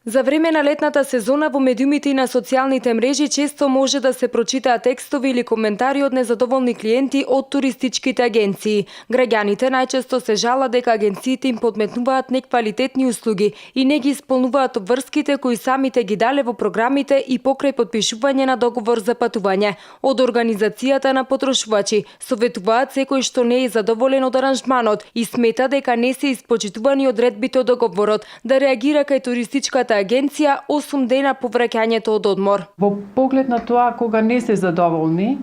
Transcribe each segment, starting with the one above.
За време на летната сезона во медиумите и на социјалните мрежи често може да се прочитаат текстови или коментари од незадоволни клиенти од туристичките агенции. Граѓаните најчесто се жалат дека агенциите им подметнуваат неквалитетни услуги и не ги исполнуваат обврските кои самите ги дале во програмите и покрај подпишување на договор за патување. Од Организацијата на потрошувачи советуваат секој што не е задоволен од аранжманот и смета дека не се испочитувани одредбите од договорот да реагира кај туристичката агенција 8 дена по враќањето од одмор. Во поглед на тоа кога не се задоволни,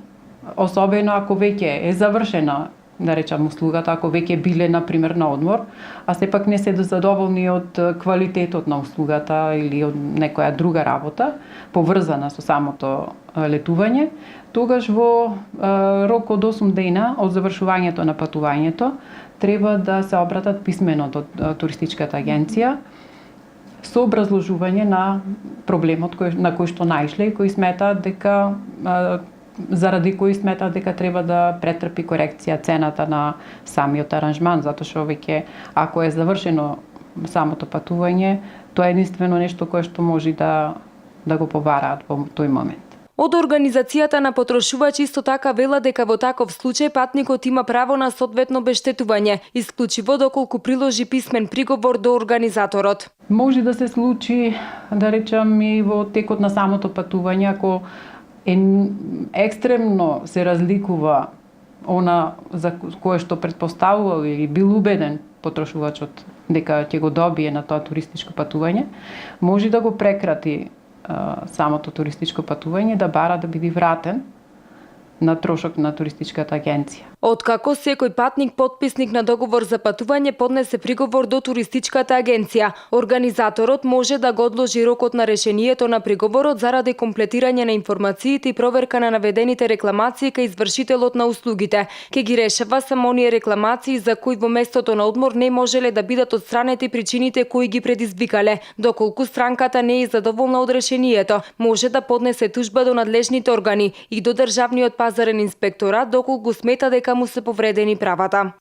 особено ако веќе е завршена, да речам, услугата, ако веќе биле на пример на одмор, а сепак не се задоволни од квалитетот на услугата или од некоја друга работа поврзана со самото летување, тогаш во рок од 8 дена од завршувањето на патувањето треба да се обратат писмено до туристичката агенција со образложување на проблемот на кој што наишле и кој сметаат дека заради кој сметаат дека треба да претрпи корекција цената на самиот аранжман, затоа што веќе ако е завршено самото патување, тоа е единствено нешто кое што може да го побараат во тој момент. Од Организацијата на потрошувачи исто така вела дека во таков случај патникот има право на соодветно обештетување, исклучиво доколку приложи писмен приговор до организаторот. Може да се случи, да речам, и во текот на самото патување, ако екстремно се разликува она за кое што претпоставувал или бил убеден потрошувачот дека ќе го добие на тоа туристичко патување, може да го прекрати самото туристичко патување, да бара да биде вратен на трошок на туристичката агенција. Откако секој патник потписник на договор за патување поднесе приговор до туристичката агенција, организаторот може да го одложи рокот на решението на приговорот заради комплетирање на информациите и проверка на наведените рекламации кај извршителот на услугите. Ке ги решава само оние рекламации за кои во местото на одмор не можеле да бидат отстранети причините кои ги предизвикале. Доколку странката не е задоволна од решението, може да поднесе тужба до надлежните органи и до Државниот пазарен инспекторат доколку смета дека му се повредени правата.